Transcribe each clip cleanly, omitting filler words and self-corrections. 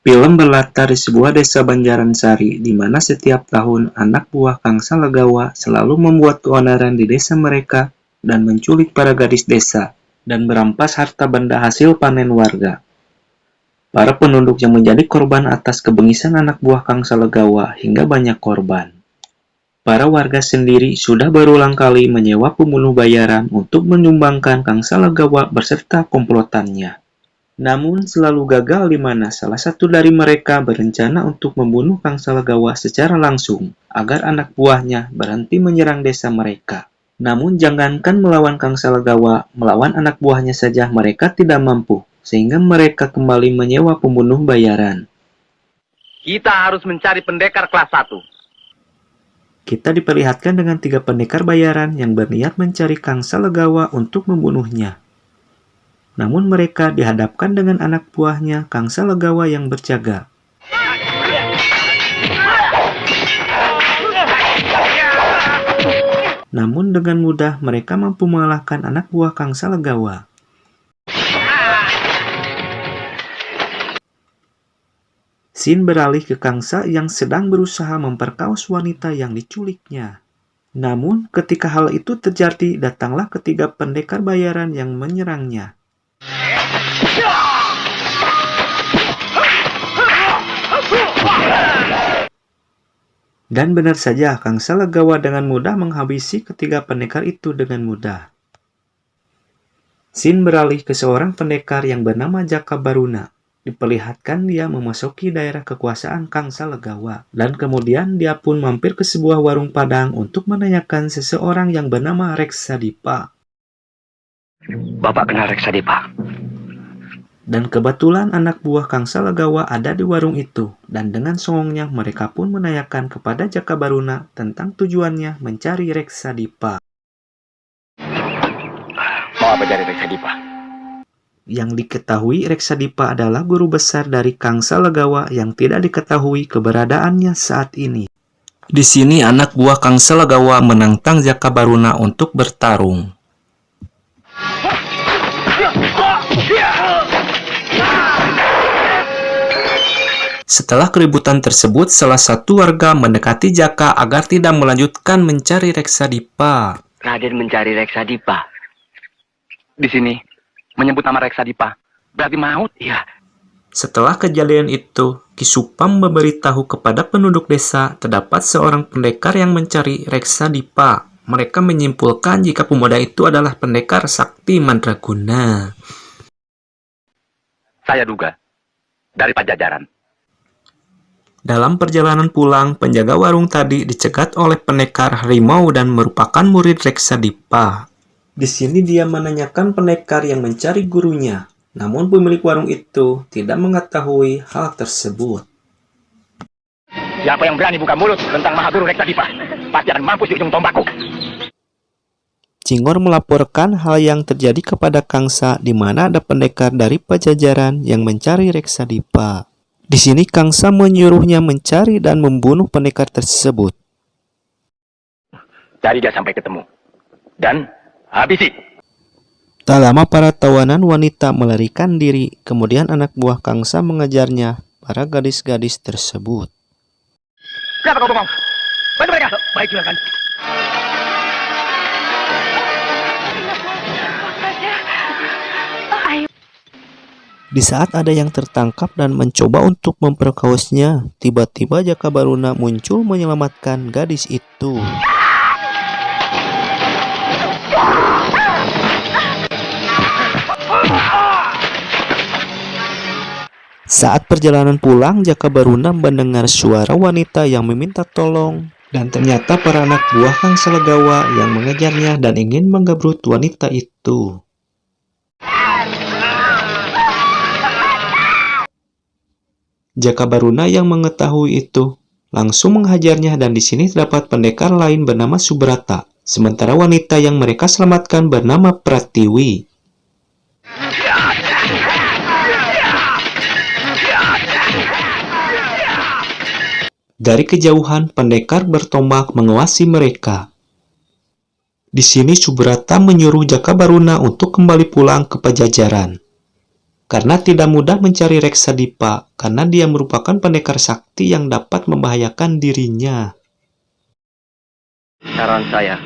Film berlatar di sebuah desa Banjaran Sari, di mana setiap tahun anak buah Kang Salagawa selalu membuat keonaran di desa mereka dan menculik para gadis desa dan merampas harta benda hasil panen warga. Para penduduk yang menjadi korban atas kebengisan anak buah Kang Salagawa hingga banyak korban. Para warga sendiri sudah berulang kali menyewa pembunuh bayaran untuk menyumbangkan Kang Salagawa beserta komplotannya. Namun selalu gagal di mana salah satu dari mereka berencana untuk membunuh Kang Salagawa secara langsung agar anak buahnya berhenti menyerang desa mereka. Namun jangankan melawan Kang Salagawa, melawan anak buahnya saja mereka tidak mampu, sehingga mereka kembali menyewa pembunuh bayaran. Kita harus mencari pendekar kelas 1. Kita diperlihatkan dengan 3 pendekar bayaran yang berniat mencari Kang Salagawa untuk membunuhnya. Namun mereka dihadapkan dengan anak buahnya Kang Salagawa yang berjaga. Namun dengan mudah mereka mampu mengalahkan anak buah Kang Salagawa. Scene beralih ke Kangsa yang sedang berusaha memperkaos wanita yang diculiknya. Namun ketika hal itu terjadi, datanglah ketiga pendekar bayaran yang menyerangnya. Dan benar saja, Kang Salagawa dengan mudah menghabisi ketiga pendekar itu dengan mudah. Scene beralih ke seorang pendekar yang bernama Jaka Baruna. Diperlihatkan dia memasuki daerah kekuasaan Kang Salagawa, dan kemudian dia pun mampir ke sebuah warung Padang untuk menanyakan seseorang yang bernama Reksadipa. Bapak kenal Reksadipa? Dan kebetulan anak buah Kang Salagawa ada di warung itu, dan dengan songongnya mereka pun menanyakan kepada Jaka Baruna tentang tujuannya mencari Reksadipa. Mau apa dari Reksadipa? Yang diketahui Reksadipa adalah guru besar dari Kang Salagawa yang tidak diketahui keberadaannya saat ini. Di sini anak buah Kang Salagawa menantang Jaka Baruna untuk bertarung. Setelah keributan tersebut, salah satu warga mendekati Jaka agar tidak melanjutkan mencari Reksadipa. Raden mencari Reksadipa. Di sini menyebut nama Reksadipa. Berarti maut, ya. Setelah kejadian itu, Ki Supam memberitahu kepada penduduk desa terdapat seorang pendekar yang mencari Reksadipa. Mereka menyimpulkan jika pemuda itu adalah pendekar sakti mandraguna. Saya duga dari Pajajaran. Dalam perjalanan pulang, penjaga warung tadi dicegat oleh pendekar harimau dan merupakan murid Reksadipa. Di sini dia menanyakan pendekar yang mencari gurunya, namun pemilik warung itu tidak mengetahui hal tersebut. Siapa yang berani buka mulut tentang Mahaguru Reksadipa, pasti akan mampus di ujung tombakku. Cingor melaporkan hal yang terjadi kepada Kangsa di mana ada pendekar dari Pajajaran yang mencari Reksadipa. Di sini Kangsa menyuruhnya mencari dan membunuh pendekar tersebut. Cari dia sampai ketemu. Dan habisi. Tak lama para tawanan wanita melarikan diri, kemudian anak buah Kangsa mengejarnya, para gadis-gadis tersebut. Kenapa kau bengong? Bantu mereka. Baik, silakan. Di saat ada yang tertangkap dan mencoba untuk memperkaosnya, tiba-tiba Jaka Baruna muncul menyelamatkan gadis itu. Saat perjalanan pulang, Jaka Baruna mendengar suara wanita yang meminta tolong. Dan ternyata para anak buah Kang Salagawa yang mengejarnya dan ingin menggebrut wanita itu. Jaka Baruna yang mengetahui itu langsung menghajarnya dan di sini terdapat pendekar lain bernama Subrata. Sementara wanita yang mereka selamatkan bernama Pratiwi. Dari kejauhan, pendekar bertombak mengawasi mereka. Di sini Subrata menyuruh Jaka Baruna untuk kembali pulang ke Pajajaran. karena tidak mudah mencari Reksadipa karena dia merupakan pendekar sakti yang dapat membahayakan dirinya. Saran saya,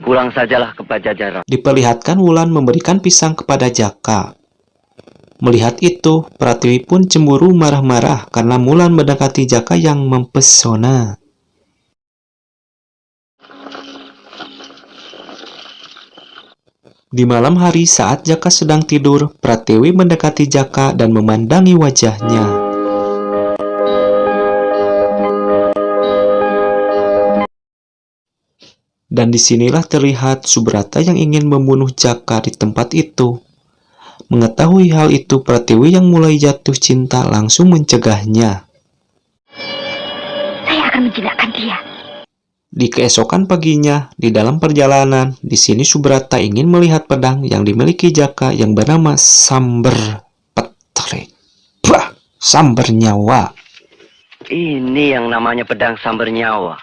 pulang sajalah ke Pajajaran. Diperlihatkan Wulan memberikan pisang kepada Jaka. Melihat itu, Pratiwi pun cemburu marah-marah karena Wulan mendekati Jaka yang mempesona. Di malam hari saat Jaka sedang tidur, Pratiwi mendekati Jaka dan memandangi wajahnya. Dan disinilah terlihat Subrata yang ingin membunuh Jaka di tempat itu. Mengetahui hal itu, Pratiwi yang mulai jatuh cinta langsung mencegahnya. Saya akan menjinakkan dia. Di keesokan paginya, di dalam perjalanan, di sini Subrata ingin melihat pedang yang dimiliki Jaka yang bernama Samber Petre. Bah, Samber Nyawa. Ini yang namanya pedang sambar nyawa.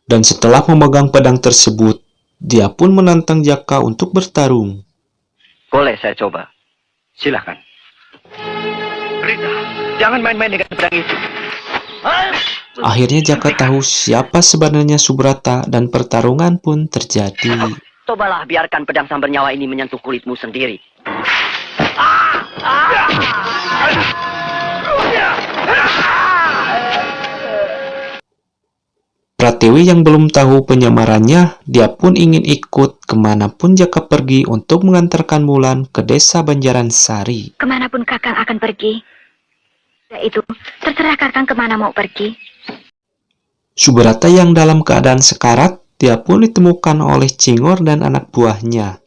Dan setelah memegang pedang tersebut, dia pun menantang Jaka untuk bertarung. Boleh saya coba? Silahkan. Rita, jangan main-main dengan pedang itu. Akhirnya Jaka tahu siapa sebenarnya Subrata dan pertarungan pun terjadi. Cobalah biarkan pedang sambar nyawa ini menyentuh kulitmu sendiri. Pratiwi yang belum tahu penyamarannya, dia pun ingin ikut kemanapun Jaka pergi untuk mengantarkan Wulan ke desa Banjaran Sari. Kemanapun Kakang akan pergi, itu terserah Kakang kemana mau pergi. Subrata yang dalam keadaan sekarat, dia pun ditemukan oleh Cingor dan anak buahnya.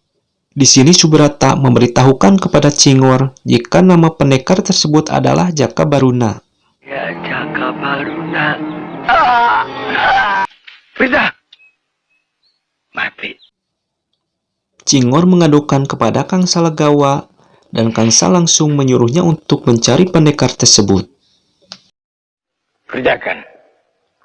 Di sini Subrata memberitahukan kepada Cingor jika nama pendekar tersebut adalah Jaka Baruna. Ya, Jaka Baruna. Rita! Mati. Cingor mengadukan kepada Kang Salagawa dan Kang Sal langsung menyuruhnya untuk mencari pendekar tersebut. Kerjakan.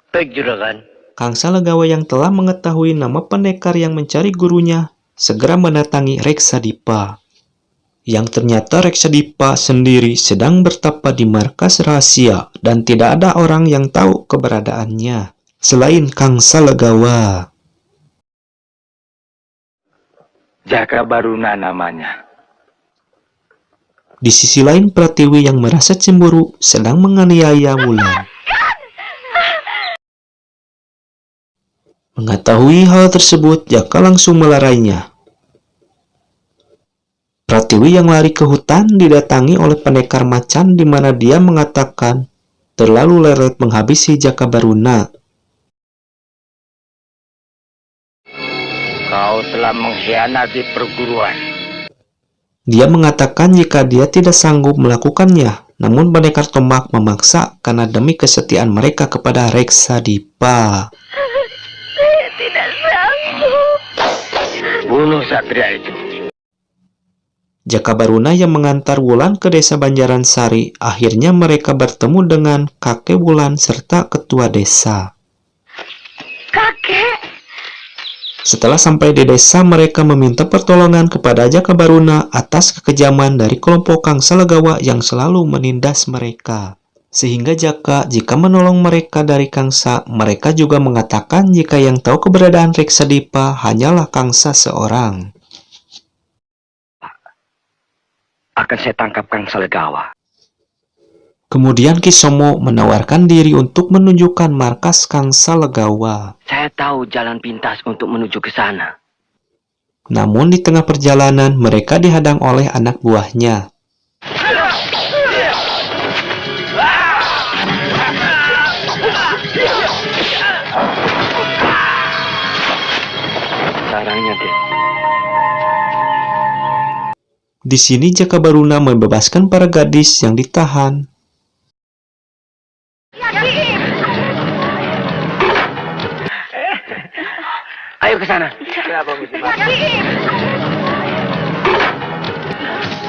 Baik juragan. Kang Salagawa yang telah mengetahui nama pendekar yang mencari gurunya segera mendatangi Reksadipa. Yang ternyata Reksadipa sendiri sedang bertapa di markas rahasia dan tidak ada orang yang tahu keberadaannya selain Kang Salagawa. Jaka Baruna namanya. Di sisi lain Pratiwi yang merasa cemburu sedang menganiaya Wulan. Mengetahui hal tersebut, Jaka langsung melarainya. Pratiwi yang lari ke hutan didatangi oleh pendekar macan di mana dia mengatakan terlalu lelet menghabisi Jaka Baruna. Kau telah mengkhianati perguruan. Dia mengatakan jika dia tidak sanggup melakukannya, namun pendekar tombak memaksa karena demi kesetiaan mereka kepada Reksadipa. Saya tidak sanggup. Bunuh satria itu. Jaka Baruna yang mengantar Wulan ke desa Banjaran Sari, akhirnya mereka bertemu dengan kakek Wulan serta ketua desa. Kakek! Setelah sampai di desa, mereka meminta pertolongan kepada Jaka Baruna atas kekejaman dari kelompok Kang Salagawa yang selalu menindas mereka. Sehingga Jaka, jika menolong mereka dari Kangsa, mereka juga mengatakan jika yang tahu keberadaan Reksadipa hanyalah Kangsa seorang. Akan saya tangkap Kang Salagawa. Kemudian Kisomo menawarkan diri untuk menunjukkan markas Kang Salagawa. Saya tahu jalan pintas untuk menuju ke sana. Namun di tengah perjalanan mereka dihadang oleh anak buahnya. Sarangnya deh. Di sini Jaka Baruna membebaskan para gadis yang ditahan. Ayo ke sana.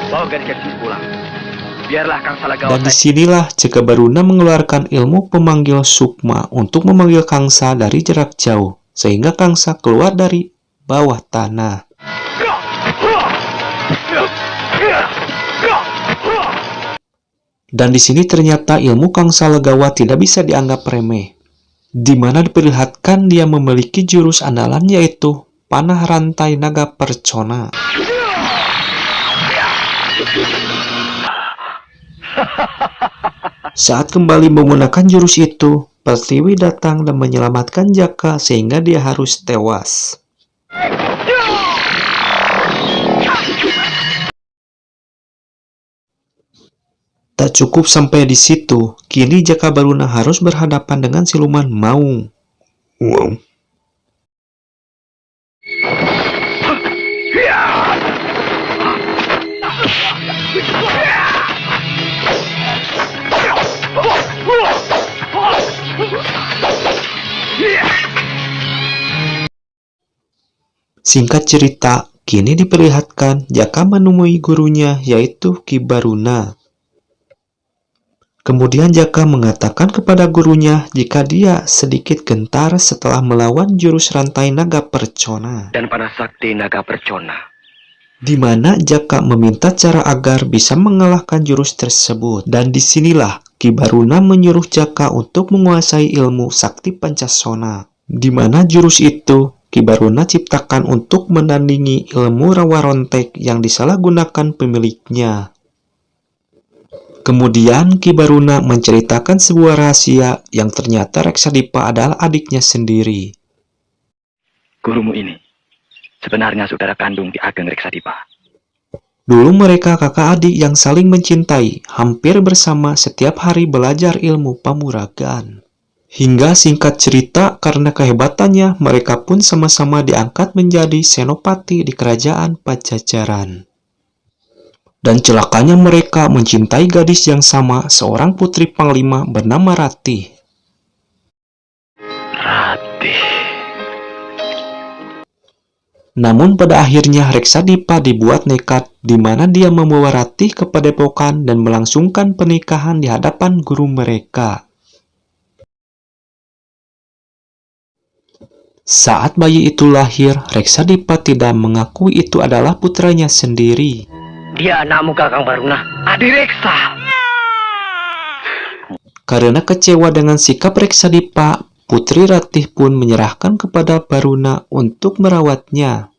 Bawa gadis-gadis pulang. Biarlah Kang Salagawa. Dan disinilah Jaka Baruna mengeluarkan ilmu pemanggil sukma untuk memanggil Kangsa dari jarak jauh, sehingga Kangsa keluar dari bawah tanah. Dan di sini ternyata ilmu Kang Salagawa tidak bisa dianggap remeh, di mana diperlihatkan dia memiliki jurus andalan yaitu panah rantai naga percona. Saat kembali menggunakan jurus itu, Pertiwi datang dan menyelamatkan Jaka sehingga dia harus tewas. Tak cukup sampai di situ, kini Jaka Baruna harus berhadapan dengan siluman maung. Wow. Singkat cerita, kini diperlihatkan Jaka menemui gurunya yaitu Ki Baruna. Kemudian Jaka mengatakan kepada gurunya jika dia sedikit gentar setelah melawan jurus rantai naga percona. Dan pada sakti naga percona. Di mana Jaka meminta cara agar bisa mengalahkan jurus tersebut. Dan disinilah Ki Baruna menyuruh Jaka untuk menguasai ilmu sakti Pancasona. Di mana jurus itu Ki Baruna ciptakan untuk menandingi ilmu rawa rontek yang disalahgunakan pemiliknya. Kemudian Ki Baruna menceritakan sebuah rahasia yang ternyata Reksadipa adalah adiknya sendiri. Gurumu ini sebenarnya saudara kandung Ki Ageng Reksadipa. Dulu mereka kakak adik yang saling mencintai, hampir bersama setiap hari belajar ilmu pamuragan. Hingga singkat cerita, karena kehebatannya, mereka pun sama-sama diangkat menjadi senopati di kerajaan Pajajaran. Dan celakanya mereka mencintai gadis yang sama, seorang putri panglima bernama Ratih. Namun pada akhirnya Reksadipa dibuat nekat, di mana dia membawa Ratih ke padepokan dan melangsungkan pernikahan di hadapan guru mereka. Saat bayi itu lahir, Reksadipa tidak mengakui itu adalah putranya sendiri. Dia anakmu Kakang Baruna, Adireksa. Karena kecewa dengan sikap Reksadipa, Putri Ratih pun menyerahkan kepada Baruna untuk merawatnya.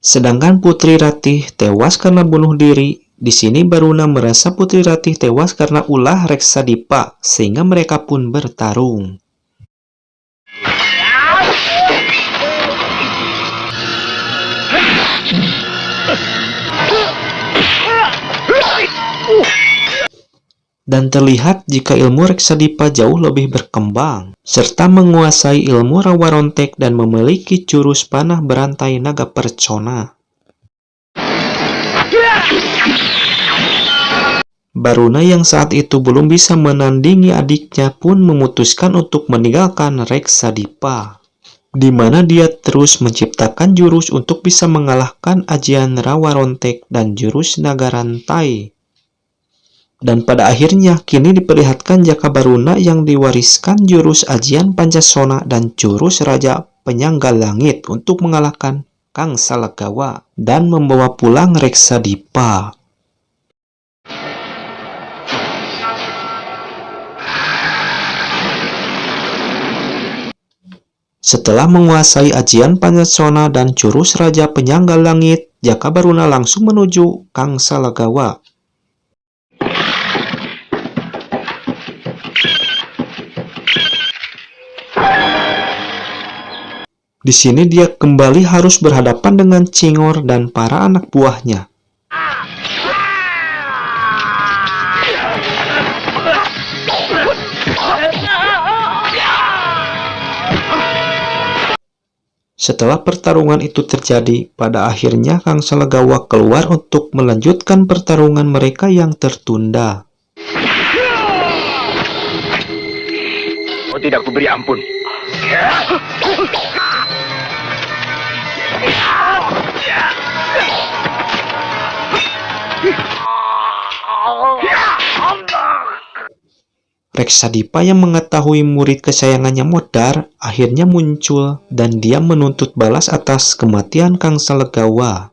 Sedangkan Putri Ratih tewas karena bunuh diri. Di sini Baruna merasa Putri Ratih tewas karena ulah Reksadipa, sehingga mereka pun bertarung. Dan terlihat jika ilmu Reksadipa jauh lebih berkembang, serta menguasai ilmu rawa rontek dan memiliki jurus panah berantai naga percona. Baruna yang saat itu belum bisa menandingi adiknya pun memutuskan untuk meninggalkan Reksadipa, di mana dia terus menciptakan jurus untuk bisa mengalahkan ajian rawa rontek dan jurus naga rantai. Dan pada akhirnya kini diperlihatkan Jaka Baruna yang diwariskan jurus ajian Pancasona dan jurus Raja Penyangga Langit untuk mengalahkan Kang Salagawa dan membawa pulang Reksadipa. Setelah menguasai ajian Pancasona dan jurus Raja Penyangga Langit, Jaka Baruna langsung menuju Kang Salagawa. Di sini dia kembali harus berhadapan dengan Cingor dan para anak buahnya. Setelah pertarungan itu terjadi, pada akhirnya Kang Salagawa keluar untuk melanjutkan pertarungan mereka yang tertunda. Oh, tidak kuberi ampun. Reksadipa yang mengetahui murid kesayangannya Modar akhirnya muncul dan dia menuntut balas atas kematian Kang Salagawa.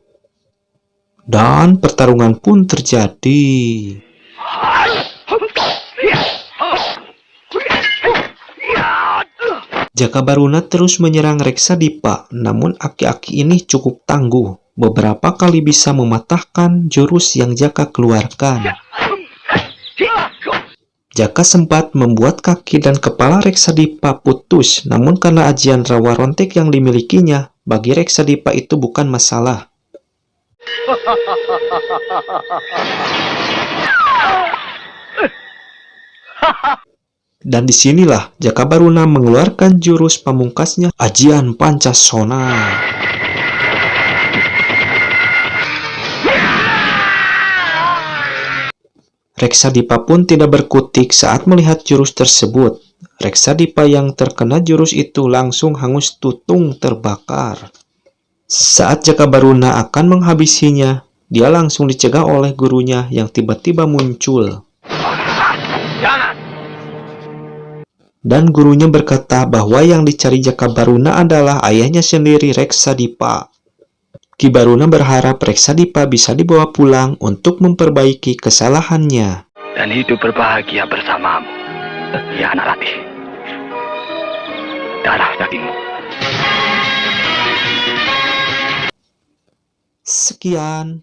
Dan pertarungan pun terjadi. Jakabaruna terus menyerang Reksadipa, namun aki-aki ini cukup tangguh. Beberapa kali bisa mematahkan jurus yang Jaka keluarkan. Jaka sempat membuat kaki dan kepala Reksadipa putus, namun karena ajian rawa rontek yang dimilikinya, bagi Reksadipa itu bukan masalah. Dan disinilah Jakabaruna mengeluarkan jurus pamungkasnya, ajian Pancasona. Reksadipa pun tidak berkutik saat melihat jurus tersebut. Reksadipa yang terkena jurus itu langsung hangus tutung terbakar. Saat Jakabaruna akan menghabisinya, dia langsung dicegah oleh gurunya yang tiba-tiba muncul. Dan gurunya berkata bahwa yang dicari Jakabaruna adalah ayahnya sendiri, Reksadipa. Ki Baruna berharap Reksadipa bisa dibawa pulang untuk memperbaiki kesalahannya. Dan hidup berbahagia bersamamu, ya anak latih. Darah dagingmu. Sekian.